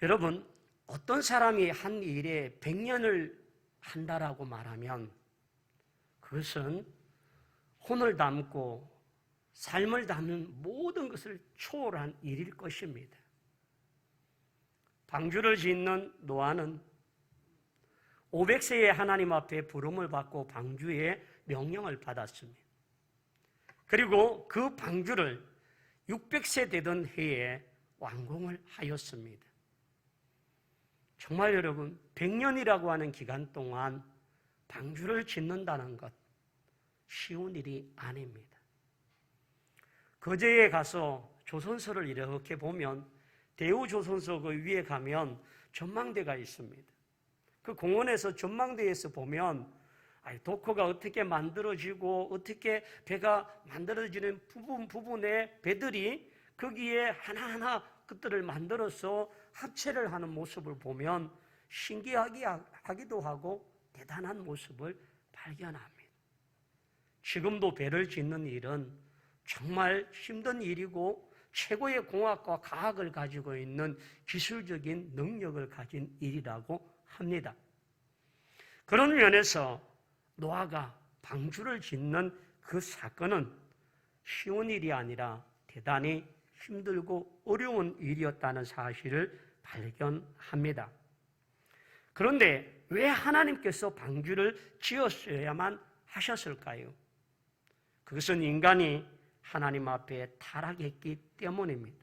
여러분, 어떤 사람이 한 일에 100년을 한다라고 말하면 그것은 혼을 담고 삶을 담는 모든 것을 초월한 일일 것입니다. 방주를 짓는 노아는 500세에 하나님 앞에 부름을 받고 방주의 명령을 받았습니다. 그리고 그 방주를 600세 되던 해에 완공을 하였습니다. 정말 여러분, 100년이라고 하는 기간 동안 방주를 짓는다는 것 쉬운 일이 아닙니다. 거제에 가서 조선소를 이렇게 보면 대우조선소 그 위에 가면 전망대가 있습니다. 그 공원에서 전망대에서 보면 도커가 어떻게 만들어지고 어떻게 배가 만들어지는 부분에 배들이 거기에 하나하나 것들을 만들어서 합체를 하는 모습을 보면 신기하기도 하고 대단한 모습을 발견합니다. 지금도 배를 짓는 일은 정말 힘든 일이고 최고의 공학과 과학을 가지고 있는 기술적인 능력을 가진 일이라고 합니다. 그런 면에서 노아가 방주를 짓는 그 사건은 쉬운 일이 아니라 대단히 힘들고 어려운 일이었다는 사실을 발견합니다. 그런데 왜 하나님께서 방주를 지었어야만 하셨을까요? 그것은 인간이 하나님 앞에 타락했기 때문입니다.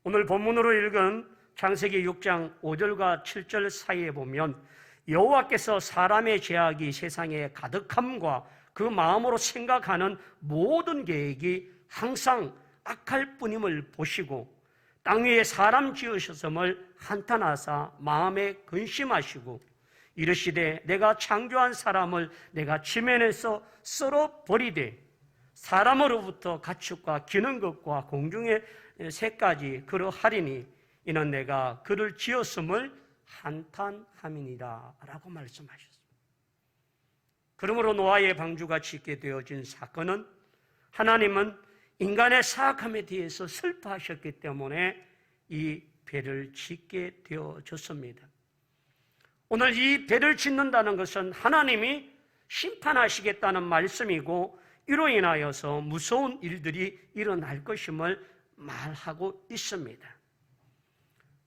오늘 본문으로 읽은 창세기 6장 5절과 7절 사이에 보면 여호와께서 사람의 죄악이 세상에 가득함과 그 마음으로 생각하는 모든 계획이 항상 악할 뿐임을 보시고 땅 위에 사람 지으셨음을 한탄하사 마음에 근심하시고 이르시되 내가 창조한 사람을 내가 지면에서 썰어버리되 사람으로부터 가축과 기는 것과 공중의 새까지 그러하리니 이는 내가 그를 지었음을 한탄함이니라 라고 말씀하셨습니다. 그러므로 노아의 방주가 짓게 되어진 사건은 하나님은 인간의 사악함에 대해서 슬퍼하셨기 때문에 이 배를 짓게 되어졌습니다. 오늘 이 배를 짓는다는 것은 하나님이 심판하시겠다는 말씀이고 이로 인하여서 무서운 일들이 일어날 것임을 말하고 있습니다.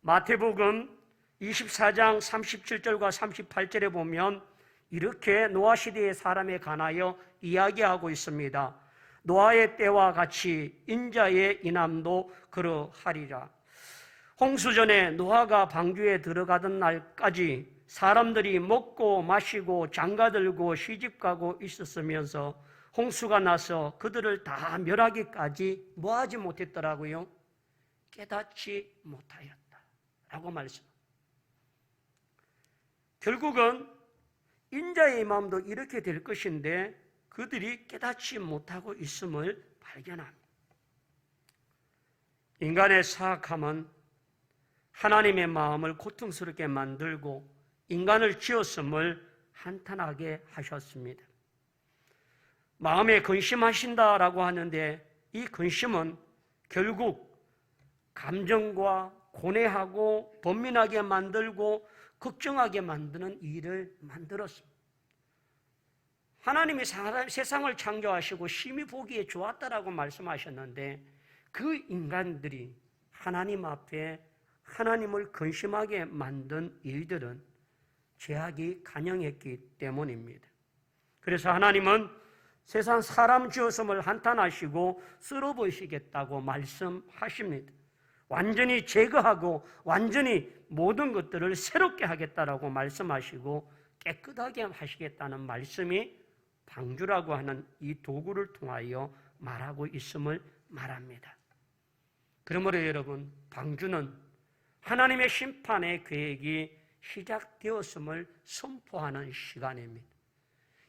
마태복음 24장 37절과 38절에 보면 이렇게 노아 시대의 사람에 관하여 이야기하고 있습니다. 노아의 때와 같이 인자의 인함도 그러하리라. 홍수전에 노아가 방주에 들어가던 날까지 사람들이 먹고 마시고 장가들고 시집가고 있었으면서 홍수가 나서 그들을 다 멸하기까지 뭐하지 못했더라고요? 깨닫지 못하였다 라고 말씀합니다. 결국은 인자의 마음도 이렇게 될 것인데 그들이 깨닫지 못하고 있음을 발견합니다. 인간의 사악함은 하나님의 마음을 고통스럽게 만들고 인간을 지었음을 한탄하게 하셨습니다. 마음에 근심하신다라고 하는데 이 근심은 결국 감정과 고뇌하고 번민하게 만들고 걱정하게 만드는 일을 만들었습니다. 하나님이 세상을 창조하시고 심히 보기에 좋았다라고 말씀하셨는데 그 인간들이 하나님 앞에 하나님을 근심하게 만든 일들은 죄악이 간영했기 때문입니다. 그래서 하나님은 세상 사람 지었음을 한탄하시고 쓸어버리시겠다고 말씀하십니다. 완전히 제거하고 완전히 모든 것들을 새롭게 하겠다라고 말씀하시고 깨끗하게 하시겠다는 말씀이 방주라고 하는 이 도구를 통하여 말하고 있음을 말합니다. 그러므로 여러분, 방주는 하나님의 심판의 계획이 시작되었음을 선포하는 시간입니다.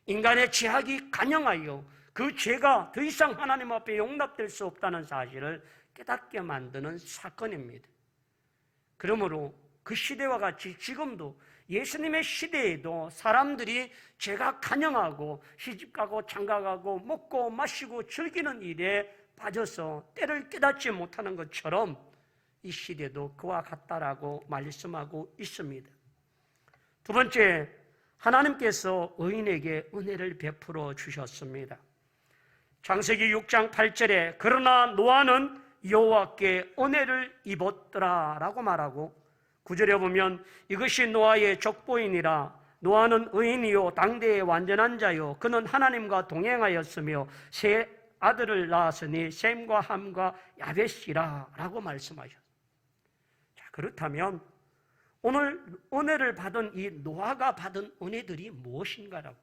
인간의 죄악이 간영하여 그 죄가 더 이상 하나님 앞에 용납될 수 없다는 사실을 깨닫게 만드는 사건입니다. 그러므로 그 시대와 같이 지금도 예수님의 시대에도 사람들이 죄가 간영하고 시집가고 장가가고 먹고 마시고 즐기는 일에 빠져서 때를 깨닫지 못하는 것처럼 이 시대도 그와 같다라고 말씀하고 있습니다. 두 번째, 하나님께서 의인에게 은혜를 베풀어 주셨습니다. 창세기 6장 8절에 그러나 노아는 여호와께 은혜를 입었더라라고 말하고 9절에 보면 이것이 노아의 족보이니라. 노아는 의인이요 당대의 완전한 자요 그는 하나님과 동행하였으며 세 아들을 낳았으니 셈과 함과 야벳이라 라고 말씀하셨습니다. 자, 그렇다면 오늘 은혜를 받은 이 노아가 받은 은혜들이 무엇인가라고.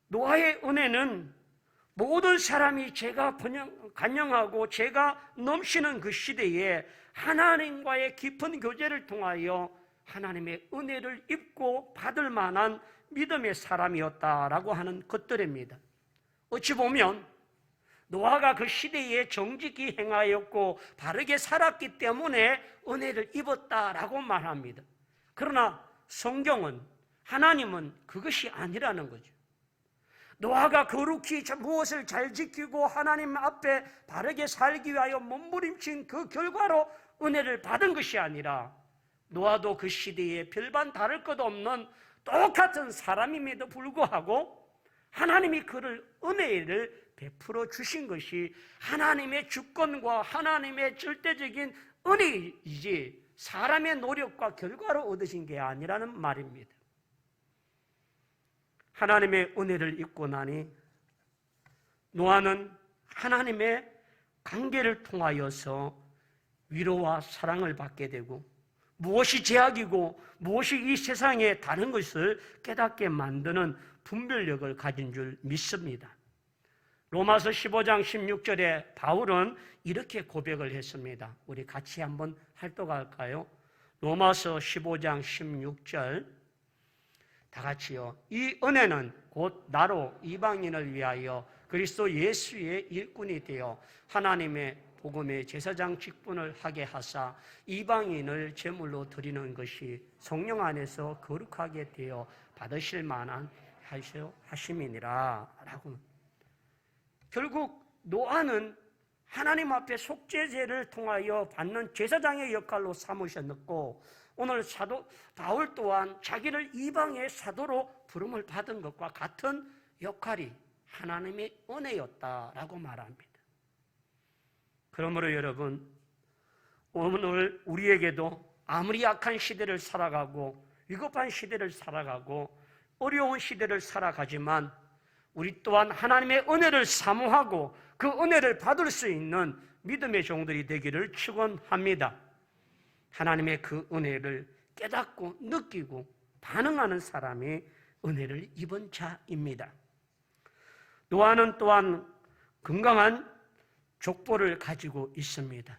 노아의 은혜는 모든 사람이 죄가 간영하고 죄가 넘치는 그 시대에 하나님과의 깊은 교제를 통하여 하나님의 은혜를 입고 받을 만한 믿음의 사람이었다라고 하는 것들입니다. 어찌 보면 노아가 그 시대에 정직히 행하였고 바르게 살았기 때문에 은혜를 입었다라고 말합니다. 그러나 성경은, 하나님은 그것이 아니라는 거죠. 노아가 거룩히 무엇을 잘 지키고 하나님 앞에 바르게 살기 위하여 몸부림친 그 결과로 은혜를 받은 것이 아니라 노아도 그 시대에 별반 다를 것 없는 똑같은 사람임에도 불구하고 하나님이 그를 은혜를 베풀어 주신 것이 하나님의 주권과 하나님의 절대적인 은혜이지 사람의 노력과 결과로 얻으신 게 아니라는 말입니다. 하나님의 은혜를 입고 나니 노아는 하나님의 관계를 통하여서 위로와 사랑을 받게 되고 무엇이 죄악이고 무엇이 이 세상에 다른 것을 깨닫게 만드는 분별력을 가진 줄 믿습니다. 로마서 15장 16절에 바울은 이렇게 고백을 했습니다. 우리 같이 한번 활동할까요? 로마서 15장 16절 다 같이요. 이 은혜는 곧 나로 이방인을 위하여 그리스도 예수의 일꾼이 되어 하나님의 복음의 제사장 직분을 하게 하사 이방인을 제물로 드리는 것이 성령 안에서 거룩하게 되어 받으실 만한 하심이니라 라고. 결국 노아는 하나님 앞에 속죄제를 통하여 받는 제사장의 역할로 삼으셨고 오늘 사도 바울 또한 자기를 이방의 사도로 부름을 받은 것과 같은 역할이 하나님의 은혜였다라고 말합니다. 그러므로 여러분, 오늘 우리에게도 아무리 약한 시대를 살아가고 위급한 시대를 살아가고 어려운 시대를 살아가지만 우리 또한 하나님의 은혜를 사모하고 그 은혜를 받을 수 있는 믿음의 종들이 되기를 축원합니다. 하나님의 그 은혜를 깨닫고 느끼고 반응하는 사람이 은혜를 입은 자입니다. 노아는 또한 건강한 족보를 가지고 있습니다.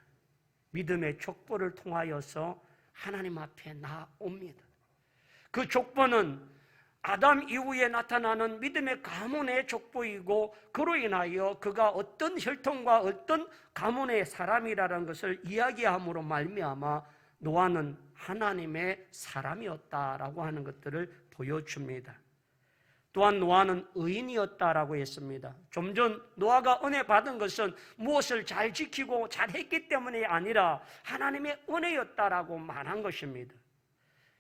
믿음의 족보를 통하여서 하나님 앞에 나옵니다. 그 족보는 아담 이후에 나타나는 믿음의 가문의 족보이고 그로 인하여 그가 어떤 혈통과 어떤 가문의 사람이라는 것을 이야기함으로 말미암아 노아는 하나님의 사람이었다라고 하는 것들을 보여줍니다. 또한 노아는 의인이었다라고 했습니다. 좀 전 노아가 은혜 받은 것은 무엇을 잘 지키고 잘했기 때문이 아니라 하나님의 은혜였다라고 말한 것입니다.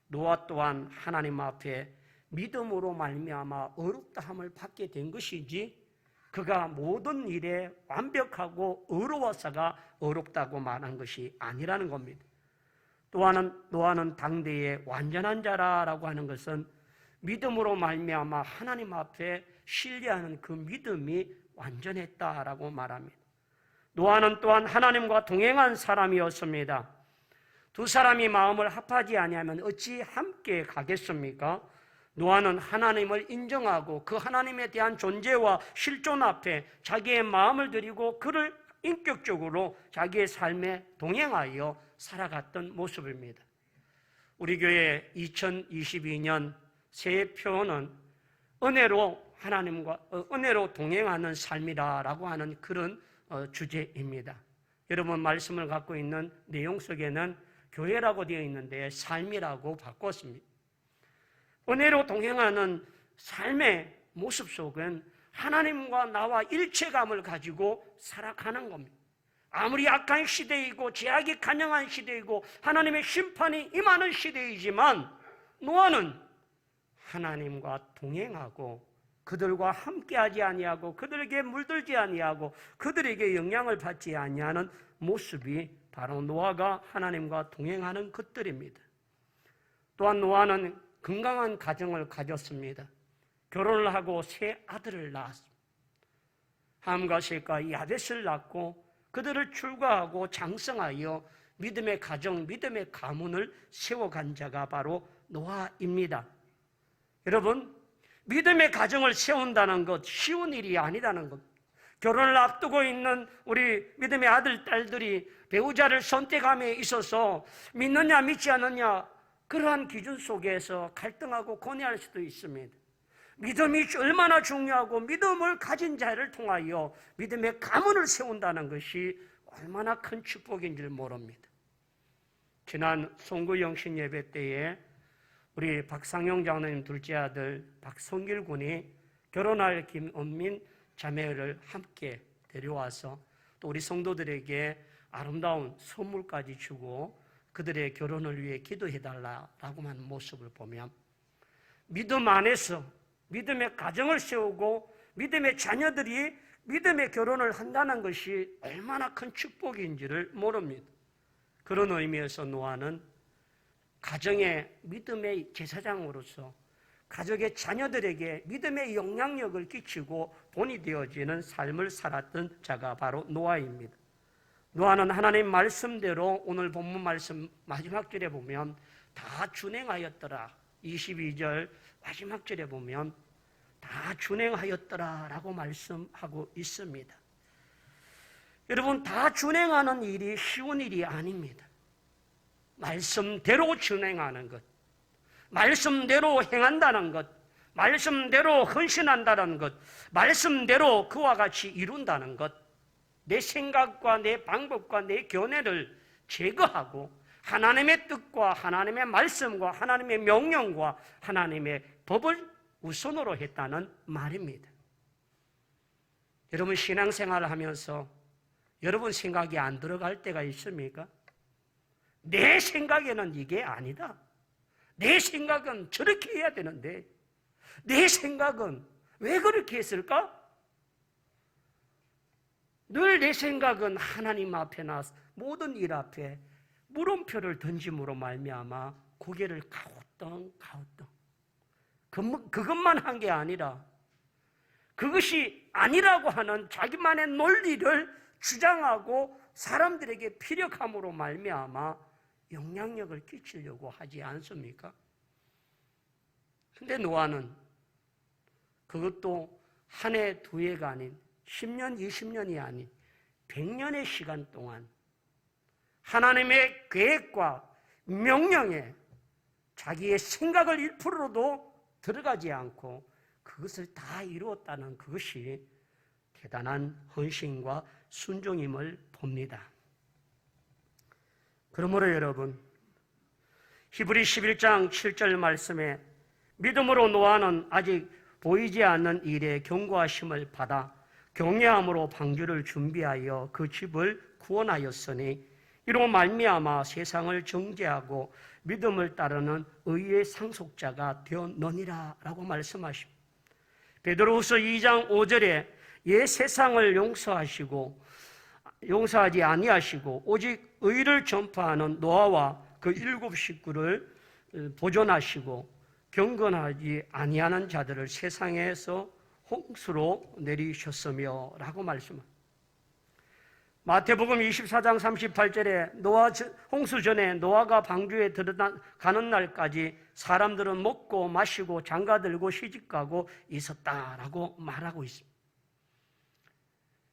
노아 또한 하나님 앞에 믿음으로 말미암아 의롭다함을 받게 된 것이지 그가 모든 일에 완벽하고 의로워서가 의롭다고 말한 것이 아니라는 겁니다. 또한 노아는 당대의 완전한 자라고 하는 것은 믿음으로 말미암아 하나님 앞에 신뢰하는 그 믿음이 완전했다라고 말합니다. 노아는 또한 하나님과 동행한 사람이었습니다. 두 사람이 마음을 합하지 아니하면 어찌 함께 가겠습니까? 노아는 하나님을 인정하고 그 하나님에 대한 존재와 실존 앞에 자기의 마음을 드리고 그를 인격적으로 자기의 삶에 동행하여 살아갔던 모습입니다. 우리 교회 2022년 새 표어는 은혜로 동행하는 삶이라고 하는 그런 주제입니다. 여러분 말씀을 갖고 있는 내용 속에는 교회라고 되어 있는데 삶이라고 바꿨습니다. 은혜로 동행하는 삶의 모습 속은 하나님과 나와 일체감을 가지고 살아가는 겁니다. 아무리 악한 시대이고 죄악이 간영한 시대이고 하나님의 심판이 임하는 시대이지만 노아는 하나님과 동행하고 그들과 함께하지 아니하고 그들에게 물들지 아니하고 그들에게 영향을 받지 아니하는 모습이 바로 노아가 하나님과 동행하는 것들입니다. 또한 노아는 건강한 가정을 가졌습니다. 결혼을 하고 세 아들을 낳았습니다. 함과 셋과 야벳을 낳고 그들을 출가하고 장성하여 믿음의 가정, 믿음의 가문을 세워간 자가 바로 노아입니다. 여러분, 믿음의 가정을 세운다는 것 쉬운 일이 아니라는 것. 결혼을 앞두고 있는 우리 믿음의 아들, 딸들이 배우자를 선택함에 있어서 믿느냐 믿지 않느냐 그러한 기준 속에서 갈등하고 고뇌할 수도 있습니다. 믿음이 얼마나 중요하고 믿음을 가진 자를 통하여 믿음의 가문을 세운다는 것이 얼마나 큰 축복인지를 모릅니다. 지난 송구영신 예배 때에 우리 박상용 장로님 둘째 아들 박성길 군이 결혼할 김은민 자매를 함께 데려와서 또 우리 성도들에게 아름다운 선물까지 주고 그들의 결혼을 위해 기도해달라고 하는 모습을 보면 믿음 안에서 믿음의 가정을 세우고 믿음의 자녀들이 믿음의 결혼을 한다는 것이 얼마나 큰 축복인지를 모릅니다. 그런 의미에서 노아는 가정의 믿음의 제사장으로서 가족의 자녀들에게 믿음의 영향력을 끼치고 본이 되어지는 삶을 살았던 자가 바로 노아입니다. 노아는 하나님 말씀대로 오늘 본문 말씀 마지막 절에 보면 다 준행하였더라. 22절 마지막 절에 보면 다 준행하였더라 라고 말씀하고 있습니다. 여러분, 다 준행하는 일이 쉬운 일이 아닙니다. 말씀대로 준행하는 것, 말씀대로 행한다는 것, 말씀대로 헌신한다는 것, 말씀대로 그와 같이 이룬다는 것, 내 생각과 내 방법과 내 견해를 제거하고 하나님의 뜻과 하나님의 말씀과 하나님의 명령과 하나님의 법을 우선으로 했다는 말입니다. 여러분, 신앙생활을 하면서 여러분 생각이 안 들어갈 때가 있습니까? 내 생각에는 이게 아니다. 내 생각은 저렇게 해야 되는데 내 생각은 왜 그렇게 했을까? 늘 내 생각은 하나님 앞에나 모든 일 앞에 물음표를 던짐으로 말미암아 고개를 가우뚱 그것만 한 게 아니라 그것이 아니라고 하는 자기만의 논리를 주장하고 사람들에게 피력함으로 말미암아 영향력을 끼치려고 하지 않습니까? 그런데 노아는 그것도 한 해, 두 해가 아닌 10년, 20년이 아닌 100년의 시간 동안 하나님의 계획과 명령에 자기의 생각을 1%도 들어가지 않고 그것을 다 이루었다는 그것이 대단한 헌신과 순종임을 봅니다. 그러므로 여러분, 히브리 11장 7절 말씀에 믿음으로 노아는 아직 보이지 않는 일에 경고하심을 받아 경외함으로 방주를 준비하여 그 집을 구원하였으니 이로 말미암아 세상을 정죄하고 믿음을 따르는 의의 상속자가 되었느니라 라고 말씀하십니다. 베드로후서 2장 5절에 옛 세상을 용서하지 아니하시고 오직 의를 전파하는 노아와 그 7 식구를 보존하시고 경건하지 아니하는 자들을 세상에서 홍수로 내리셨으며 라고 말씀합니다. 마태복음 24장 38절에 홍수 전에 노아가 방주에 들어가는 날까지 사람들은 먹고 마시고 장가들고 시집가고 있었다라고 말하고 있습니다.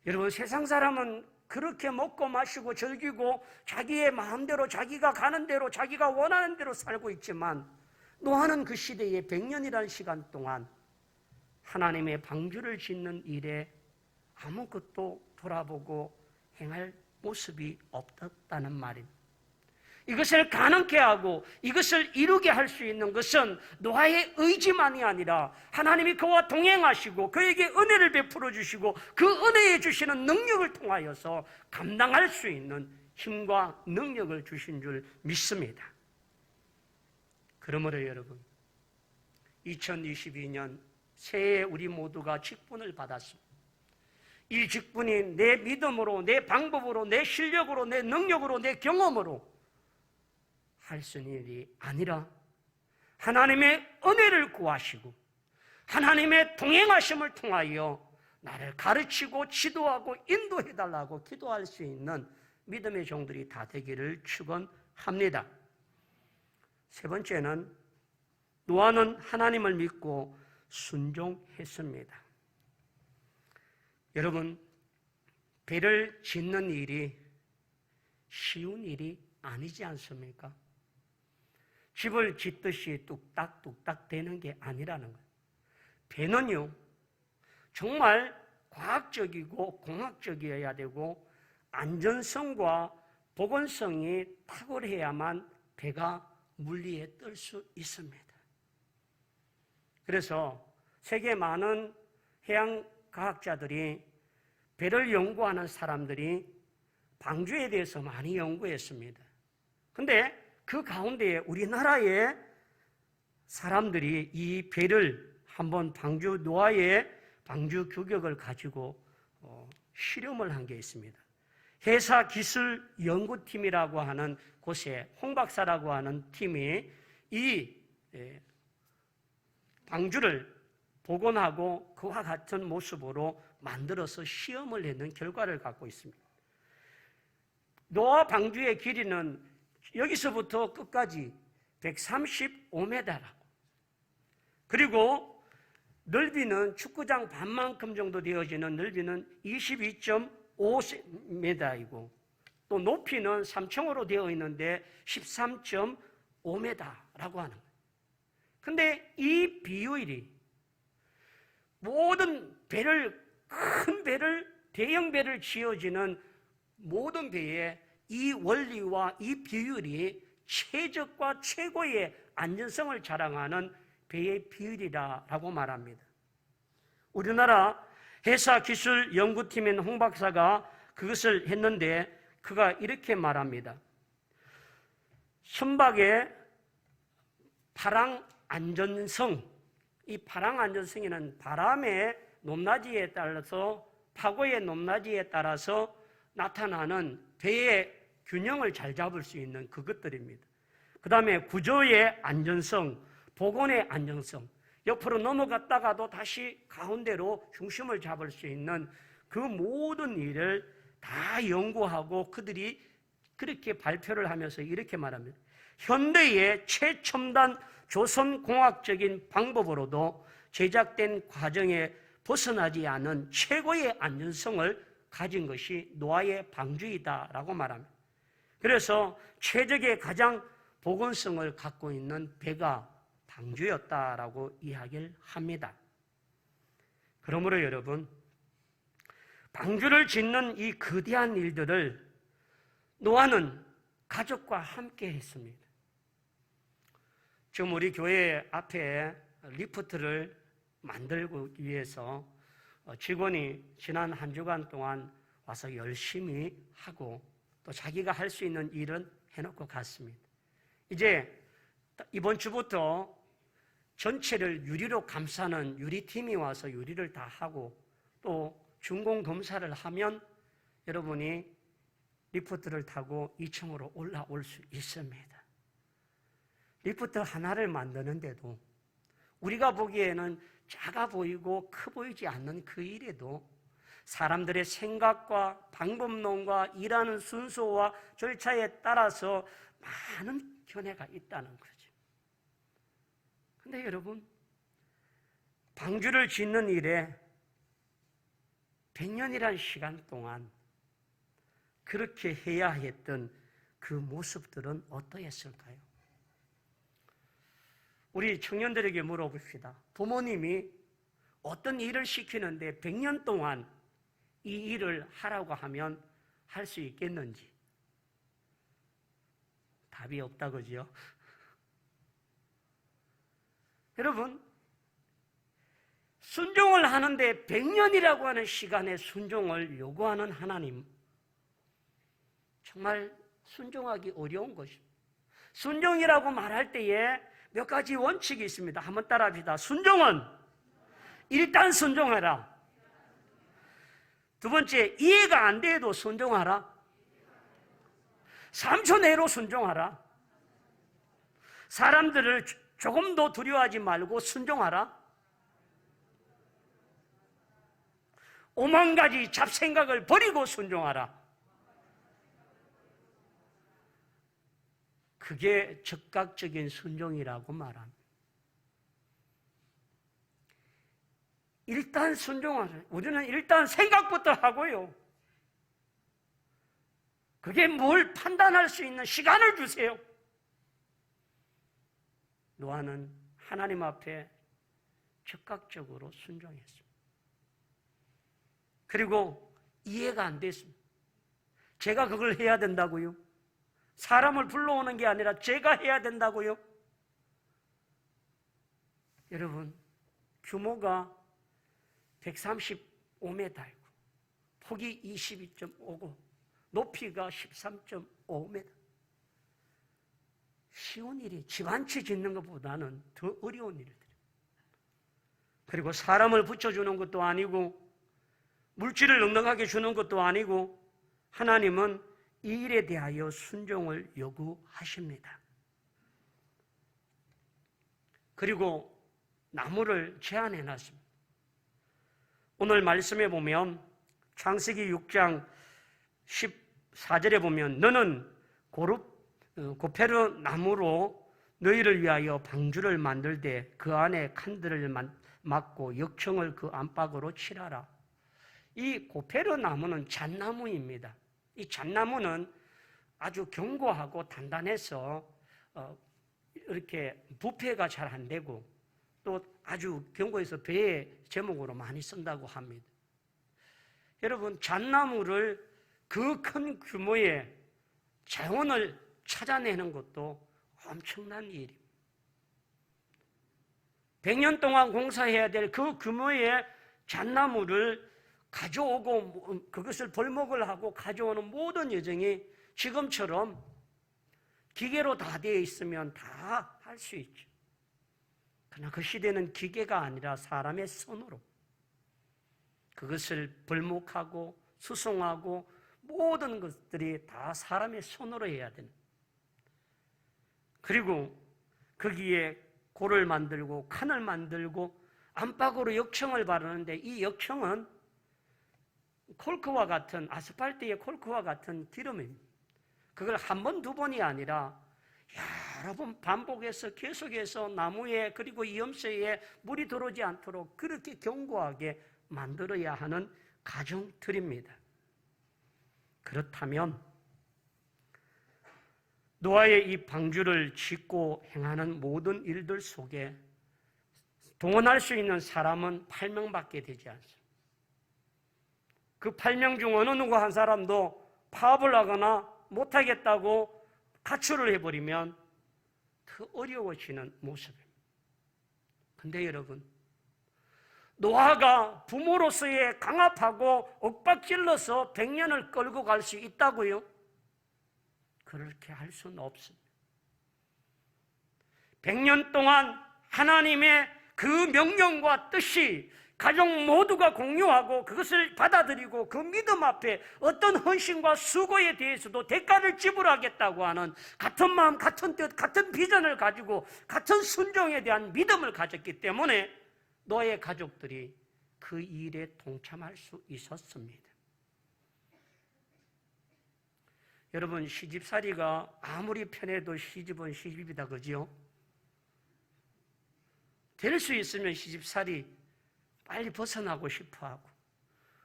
여러분, 세상 사람은 그렇게 먹고 마시고 즐기고 자기의 마음대로 자기가 가는 대로 자기가 원하는 대로 살고 있지만 노아는 그 시대에 100년이라는 시간 동안 하나님의 방주를 짓는 일에 아무것도 돌아보고 행할 모습이 없었다는 말입니다. 이것을 가능케 하고 이것을 이루게 할 수 있는 것은 노아의 의지만이 아니라 하나님이 그와 동행하시고 그에게 은혜를 베풀어 주시고 그 은혜에 주시는 능력을 통하여서 감당할 수 있는 힘과 능력을 주신 줄 믿습니다. 그러므로 여러분, 2022년 새해에 우리 모두가 직분을 받았습니다. 이 직분이 내 믿음으로, 내 방법으로, 내 실력으로, 내 능력으로, 내 경험으로 할 수 있는 일이 아니라 하나님의 은혜를 구하시고 하나님의 동행하심을 통하여 나를 가르치고 지도하고 인도해달라고 기도할 수 있는 믿음의 종들이 다 되기를 축원합니다. 세 번째는 노아는 하나님을 믿고 순종했습니다. 여러분, 배를 짓는 일이 쉬운 일이 아니지 않습니까? 집을 짓듯이 뚝딱뚝딱 되는 게 아니라는 거예요. 배는요, 정말 과학적이고 공학적이어야 되고 안전성과 보건성이 탁월해야만 배가 물 위에 뜰 수 있습니다. 그래서 세계 많은 해양 과학자들이 배를 연구하는 사람들이 방주에 대해서 많이 연구했습니다. 근데 그 가운데에 우리나라의 사람들이 이 배를 한번 방주 노아의 방주 규격을 가지고 실험을 한 게 있습니다. 해사기술연구팀이라고 하는 곳에 홍 박사라고 하는 팀이 이 방주를 복원하고 그와 같은 모습으로 만들어서 시험을 했는 결과를 갖고 있습니다. 노아 방주의 길이는 여기서부터 끝까지 135m라고. 그리고 넓이는 축구장 반만큼 정도 되어지는 넓이는 22.5m이고 또 높이는 3층으로 되어 있는데 13.5m라고 하는 거예요. 근데 이 비율이 모든 배를, 큰 배를, 대형 배를 지어지는 모든 배에 이 원리와 이 비율이 최적과 최고의 안전성을 자랑하는 배의 비율이라고 말합니다. 우리나라 해사기술연구팀인 홍 박사가 그것을 했는데 그가 이렇게 말합니다. 선박의 파랑 안전성, 이 파랑 안전성에는 바람의 높낮이에 따라서 파고의 높낮이에 따라서 나타나는 배의 균형을 잘 잡을 수 있는 그것들입니다. 그 다음에 구조의 안전성, 복원의 안정성, 옆으로 넘어갔다가도 다시 가운데로 중심을 잡을 수 있는 그 모든 일을 다 연구하고 그들이 그렇게 발표를 하면서 이렇게 말합니다. 현대의 최첨단 조선공학적인 방법으로도 제작된 과정에 벗어나지 않은 최고의 안전성을 가진 것이 노아의 방주이다라고 말합니다. 그래서 최적의 가장 복원성을 갖고 있는 배가 방주였다라고 이야기를 합니다. 그러므로 여러분, 방주를 짓는 이 거대한 일들을 노아는 가족과 함께 했습니다. 지금 우리 교회 앞에 리프트를 만들고 위해서 직원이 지난 한 주간 동안 와서 열심히 하고 또 자기가 할 수 있는 일은 해놓고 갔습니다. 이제 이번 주부터 전체를 유리로 감싸는 유리팀이 와서 유리를 다 하고 또 준공 검사를 하면 여러분이 리프트를 타고 2층으로 올라올 수 있습니다. 리프트 하나를 만드는데도 우리가 보기에는 작아 보이고 커 보이지 않는 그 일에도 사람들의 생각과 방법론과 일하는 순서와 절차에 따라서 많은 견해가 있다는 거죠. 근데 여러분, 방주를 짓는 일에 100년이라는 시간 동안 그렇게 해야 했던 그 모습들은 어떠했을까요? 우리 청년들에게 물어봅시다. 부모님이 어떤 일을 시키는데 100년 동안 이 일을 하라고 하면 할 수 있겠는지. 답이 없다 그죠? 여러분, 순종을 하는데 100년이라고 하는 시간에 순종을 요구하는 하나님, 정말 순종하기 어려운 것입니다. 순종이라고 말할 때에 몇 가지 원칙이 있습니다. 한번 따라합시다. 순종은 일단 순종하라. 두 번째, 이해가 안 돼도 순종하라. 3초 내로 순종하라. 사람들을 조금도 두려워하지 말고 순종하라. 오만 가지 잡생각을 버리고 순종하라. 그게 적극적인 순종이라고 말합니다. 일단 순종하라. 우리는 일단 생각부터 하고요. 그게 뭘 판단할 수 있는 시간을 주세요. 노아는 하나님 앞에 적극적으로 순종했습니다. 그리고 이해가 안 됐습니다. 제가 그걸 해야 된다고요? 사람을 불러오는 게 아니라 제가 해야 된다고요? 여러분, 규모가 135m이고 폭이 22.5고 높이가 13.5m. 쉬운 일이 집 한 채 짓는 것보다는 더 어려운 일들이에요. 그리고 사람을 붙여주는 것도 아니고 물질을 넉넉하게 주는 것도 아니고 하나님은 이 일에 대하여 순종을 요구하십니다. 그리고 나무를 제안해 놨습니다. 오늘 말씀에 보면 창세기 6장 14절에 보면 너는 고페르 나무로 너희를 위하여 방주를 만들되 그 안에 칸들을 막고 역청을 그 안팎으로 칠하라. 이 고페르 나무는 잣나무입니다. 이 잣나무는 아주 견고하고 단단해서 이렇게 부패가 잘 안 되고 또 아주 견고해서 배의 제목으로 많이 쓴다고 합니다. 여러분, 잣나무를 그 큰 규모의 자원을 찾아내는 것도 엄청난 일입니다. 100년 동안 공사해야 될 그 규모의 잣나무를 가져오고 그것을 벌목을 하고 가져오는 모든 여정이 지금처럼 기계로 다 되어 있으면 다 할 수 있죠. 그러나 그 시대는 기계가 아니라 사람의 손으로 그것을 벌목하고 수송하고 모든 것들이 다 사람의 손으로 해야 되는. 그리고 거기에 골을 만들고 칸을 만들고 안팎으로 역청을 바르는데 이 역청은 콜크와 같은 아스팔트의 콜크와 같은 기름입니다. 그걸 한 번, 두 번이 아니라 여러 번 반복해서 계속해서 나무에 그리고 이염새에 물이 들어오지 않도록 그렇게 견고하게 만들어야 하는 과정들입니다. 그렇다면 노아의 이 방주를 짓고 행하는 모든 일들 속에 동원할 수 있는 사람은 8명밖에 되지 않습니다. 그 8명 중 어느 누구 한 사람도 파업을 하거나 못하겠다고 가출을 해버리면 더 어려워지는 모습입니다. 근데 여러분, 노아가 부모로서의 강압하고 윽박질러서 100년을 끌고 갈 수 있다고요? 그렇게 할 수는 없습니다. 100년 동안 하나님의 그 명령과 뜻이 가족 모두가 공유하고 그것을 받아들이고 그 믿음 앞에 어떤 헌신과 수고에 대해서도 대가를 지불하겠다고 하는 같은 마음, 같은 뜻, 같은 비전을 가지고 같은 순종에 대한 믿음을 가졌기 때문에 노아의 가족들이 그 일에 동참할 수 있었습니다. 여러분, 시집살이가 아무리 편해도 시집은 시집이다, 그죠? 될 수 있으면 시집살이 빨리 벗어나고 싶어하고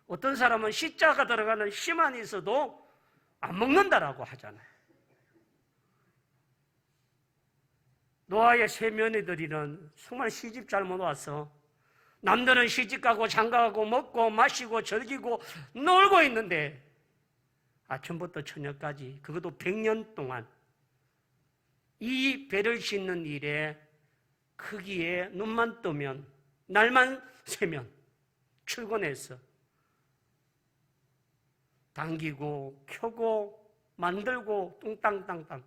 어떤 사람은 시자가 들어가는 씨만 있어도 안 먹는다라고 하잖아요. 노아의 세 며느리들은 정말 시집 잘못 와서 남들은 시집 가고 장가가고 먹고 마시고 즐기고 놀고 있는데 아침부터 저녁까지 그것도 100년 동안 이 배를 짓는 일에 크기에 눈만 뜨면, 날만 새면 출근해서 당기고 켜고 만들고 뚱땅땅땅.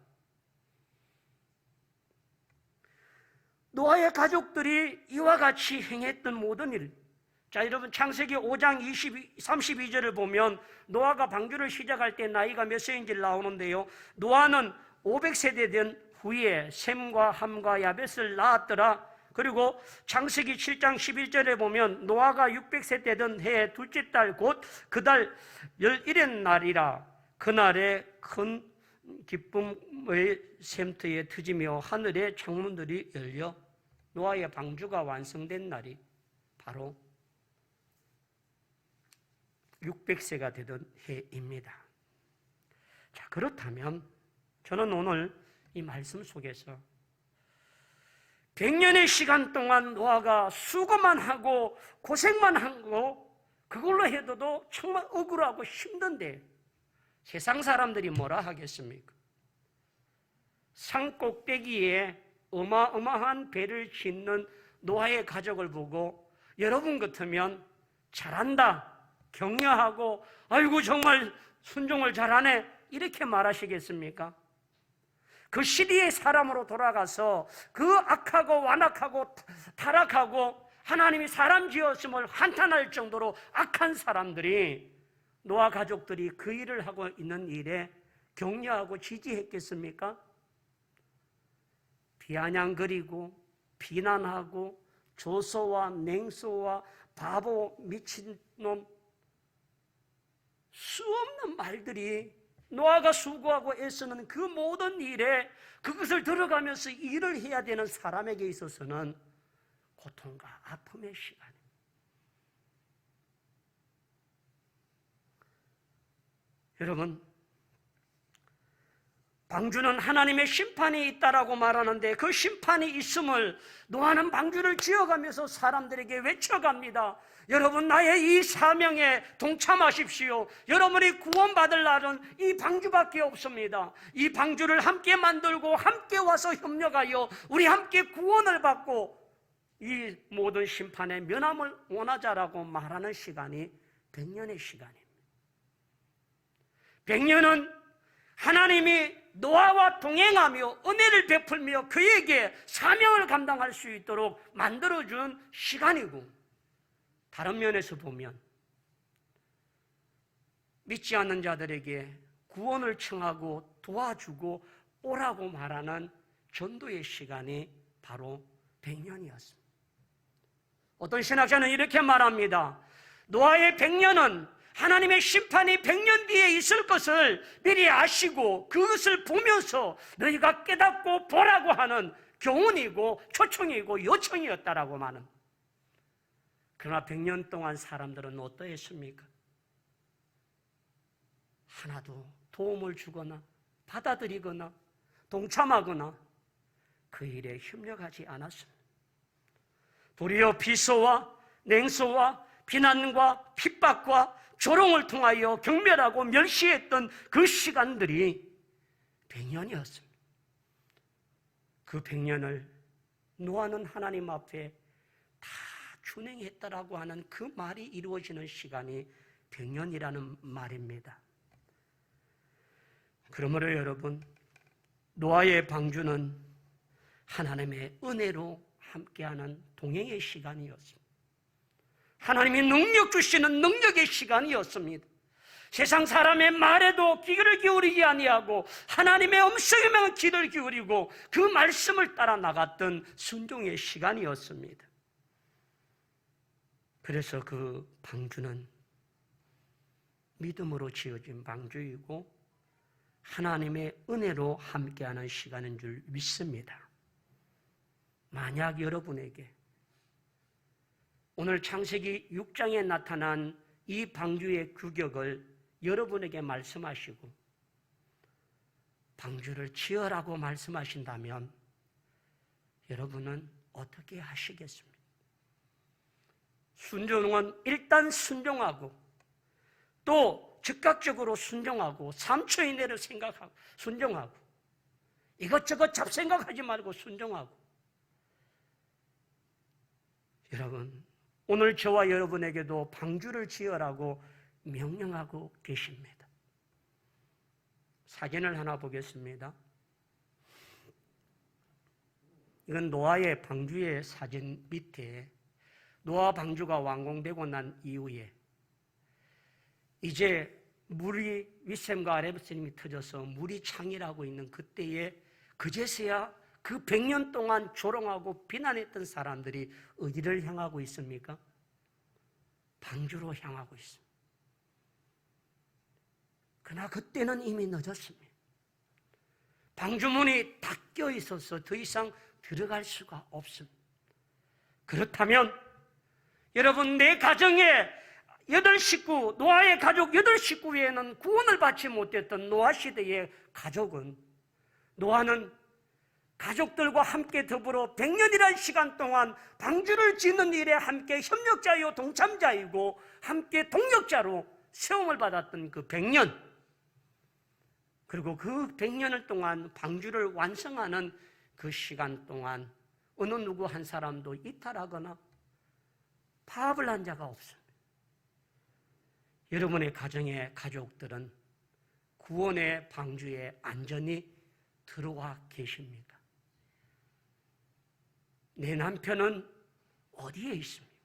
노아의 가족들이 이와 같이 행했던 모든 일. 자, 여러분 창세기 5장 32절을 보면 노아가 방주를 시작할 때 나이가 몇 세인지를 나오는데요. 노아는 500세대 된 후에 셈과 함과 야벳을 낳았더라. 그리고 창세기 7장 11절에 보면 노아가 600세대 된 해 둘째 달 곧 그 달 11의 날이라. 그날에 큰 기쁨의 샘터에 트지며 하늘의 창문들이 열려 노아의 방주가 완성된 날이 바로 600세가 되던 해입니다. 자, 그렇다면 저는 오늘 이 말씀 속에서 100년의 시간 동안 노아가 수고만 하고 고생만 하고 그걸로 해도 정말 억울하고 힘든데 세상 사람들이 뭐라 하겠습니까? 산 꼭대기에 어마어마한 배를 짓는 노아의 가족을 보고 여러분 같으면 잘한다, 격려하고 아이고 정말 순종을 잘하네 이렇게 말하시겠습니까? 그 시대의 사람으로 돌아가서 그 악하고 완악하고 타락하고 하나님이 사람 지었음을 한탄할 정도로 악한 사람들이 노아 가족들이 그 일을 하고 있는 일에 격려하고 지지했겠습니까? 비아냥거리고 비난하고 조소와 냉소와 바보 미친놈 수없는 말들이 노아가 수고하고 애쓰는 그 모든 일에 그것을 들어가면서 일을 해야 되는 사람에게 있어서는 고통과 아픔의 시간입니다. 여러분, 방주는 하나님의 심판이 있다라고 말하는데 그 심판이 있음을 노아는 방주를 지어가면서 사람들에게 외쳐갑니다. 여러분, 나의 이 사명에 동참하십시오. 여러분이 구원받을 날은 이 방주밖에 없습니다. 이 방주를 함께 만들고 함께 와서 협력하여 우리 함께 구원을 받고 이 모든 심판의 면함을 원하자라고 말하는 시간이 100년의 시간입니다. 100년은 하나님이 노아와 동행하며 은혜를 베풀며 그에게 사명을 감당할 수 있도록 만들어준 시간이고, 다른 면에서 보면 믿지 않는 자들에게 구원을 청하고 도와주고 오라고 말하는 전도의 시간이 바로 100년이었습니다. 어떤 신학자는 이렇게 말합니다. 노아의 100년은 하나님의 심판이 100년 뒤에 있을 것을 미리 아시고 그것을 보면서 너희가 깨닫고 보라고 하는 교훈이고 초청이고 요청이었다라고 말은. 그러나 100년 동안 사람들은 어떠했습니까? 하나도 도움을 주거나 받아들이거나 동참하거나 그 일에 협력하지 않았습니다. 도리어 비소와 냉소와 비난과 핍박과 조롱을 통하여 경멸하고 멸시했던 그 시간들이 100년이었습니다. 그 100년을 노아는 하나님 앞에 다 준행했다라고 하는 그 말이 이루어지는 시간이 100년이라는 말입니다. 그러므로 여러분, 노아의 방주는 하나님의 은혜로 함께하는 동행의 시간이었습니다. 하나님이 능력 주시는 능력의 시간이었습니다. 세상 사람의 말에도 귀를 기울이지 아니하고 하나님의 음성에만 귀를 기울이고 그 말씀을 따라 나갔던 순종의 시간이었습니다. 그래서 그 방주는 믿음으로 지어진 방주이고 하나님의 은혜로 함께하는 시간인 줄 믿습니다. 만약 여러분에게 오늘 창세기 6장에 나타난 이 방주의 규격을 여러분에게 말씀하시고 방주를 지으라고 말씀하신다면 여러분은 어떻게 하시겠습니까? 순종은 일단 순종하고 또 즉각적으로 순종하고 3초 이내를 생각하고 순종하고 이것저것 잡생각하지 말고 순종하고. 여러분, 오늘 저와 여러분에게도 방주를 지으라고 명령하고 계십니다. 사진을 하나 보겠습니다. 이건 노아의 방주의 사진 밑에 노아 방주가 완공되고 난 이후에 이제 물이 윗샘과 아랫샘이 터져서 물이 창이라고 있는 그때에 그제서야 그 100년 동안 조롱하고 비난했던 사람들이 어디를 향하고 있습니까? 방주로 향하고 있습니다. 그러나 그때는 이미 늦었습니다. 방주문이 닫혀 있어서 더 이상 들어갈 수가 없습니다. 그렇다면 여러분, 내 가정에 8식구, 노아의 가족 8식구 외에는 구원을 받지 못했던 노아 시대의 가족은, 노아는 가족들과 함께 더불어 100년이라는 시간 동안 방주를 짓는 일에 함께 협력자요 동참자이고 함께 동력자로 세움을 받았던 그 100년, 그리고 그 100년을 동안 방주를 완성하는 그 시간 동안 어느 누구 한 사람도 이탈하거나 파업을 한 자가 없습니다. 여러분의 가정의 가족들은 구원의 방주에 안전히 들어와 계십니까? 내 남편은 어디에 있습니까?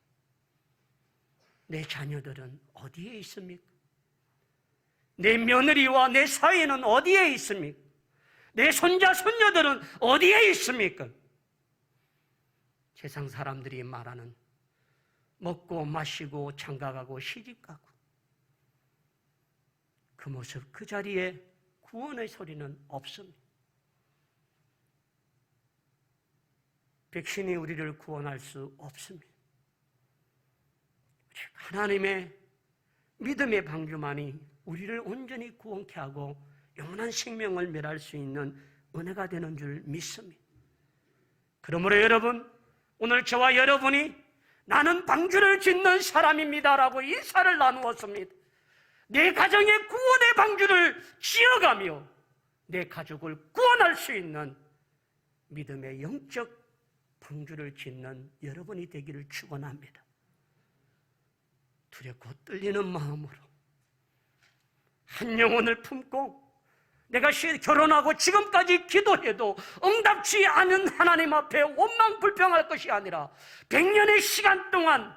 내 자녀들은 어디에 있습니까? 내 며느리와 내 사위는 어디에 있습니까? 내 손자, 손녀들은 어디에 있습니까? 세상 사람들이 말하는 먹고 마시고 장가가고 시집가고 그 모습, 그 자리에 구원의 소리는 없습니다. 백신이 우리를 구원할 수 없습니다. 하나님의 믿음의 방주만이 우리를 온전히 구원케 하고 영원한 생명을 멸할 수 있는 은혜가 되는 줄 믿습니다. 그러므로 여러분, 오늘 저와 여러분이 나는 방주를 짓는 사람입니다라고 인사를 나누었습니다. 내 가정의 구원의 방주를 지어가며 내 가족을 구원할 수 있는 믿음의 영적 방주를 짓는 여러분이 되기를 축원합니다. 두렵고 떨리는 마음으로 한 영혼을 품고 내가 결혼하고 지금까지 기도해도 응답지 않은 하나님 앞에 원망불평할 것이 아니라 100년의 시간 동안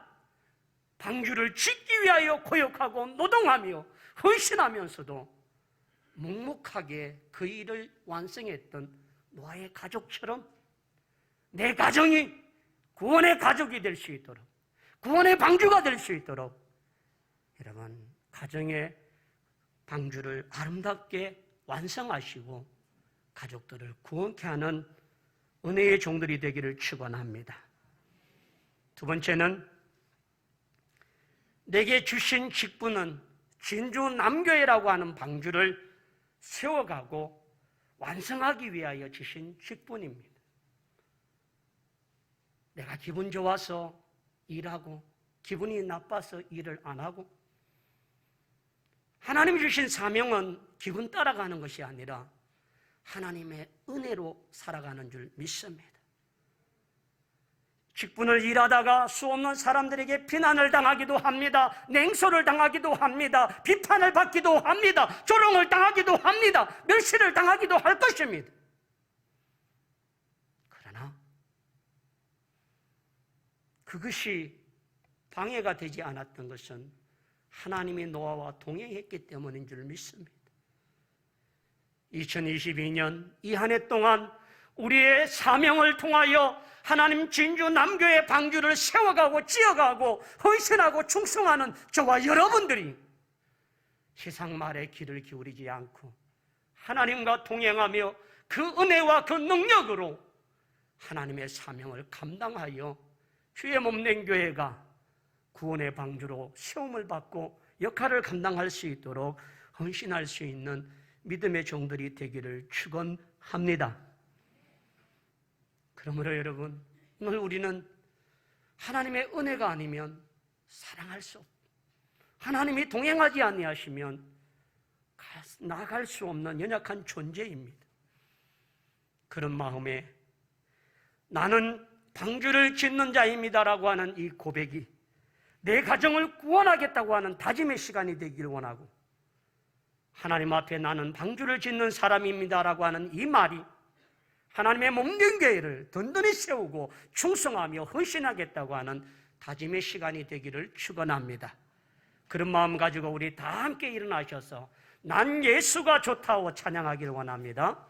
방주를 짓기 위하여 고역하고 노동하며 헌신하면서도 묵묵하게 그 일을 완성했던 노아의 가족처럼 내 가정이 구원의 가족이 될 수 있도록, 구원의 방주가 될 수 있도록 여러분, 가정의 방주를 아름답게 완성하시고 가족들을 구원케 하는 은혜의 종들이 되기를 축원합니다. 두 번째는 내게 주신 직분은 진주 남교회라고 하는 방주를 세워가고 완성하기 위하여 주신 직분입니다. 내가 기분 좋아서 일하고 기분이 나빠서 일을 안 하고, 하나님이 주신 사명은 기분 따라가는 것이 아니라 하나님의 은혜로 살아가는 줄 믿습니다. 직분을 일하다가 수없는 사람들에게 비난을 당하기도 합니다. 냉소를 당하기도 합니다. 비판을 받기도 합니다. 조롱을 당하기도 합니다. 멸시를 당하기도 할 것입니다. 그러나 그것이 방해가 되지 않았던 것은 하나님이 노아와 동행했기 때문인 줄 믿습니다. 2022년 이 한 해 동안 우리의 사명을 통하여 하나님 진주 남교의 방주를 세워가고 지어가고 헌신하고 충성하는 저와 여러분들이 세상 말에 귀를 기울이지 않고 하나님과 동행하며 그 은혜와 그 능력으로 하나님의 사명을 감당하여 주의 몸된 교회가 구원의 방주로 세움을 받고 역할을 감당할 수 있도록 헌신할 수 있는 믿음의 종들이 되기를 축원합니다. 그러므로 여러분, 오늘 우리는 하나님의 은혜가 아니면 사랑할 수 없고 하나님이 동행하지 아니하시면 나아갈 수 없는 연약한 존재입니다. 그런 마음에 나는 방주를 짓는 자입니다라고 하는 이 고백이 내 가정을 구원하겠다고 하는 다짐의 시간이 되기를 원하고, 하나님 앞에 나는 방주를 짓는 사람입니다라고 하는 이 말이 하나님의 몸된 교회를 든든히 세우고 충성하며 헌신하겠다고 하는 다짐의 시간이 되기를 축원합니다. 그런 마음 가지고 우리 다 함께 일어나셔서 난 예수가 좋다고 찬양하기를 원합니다.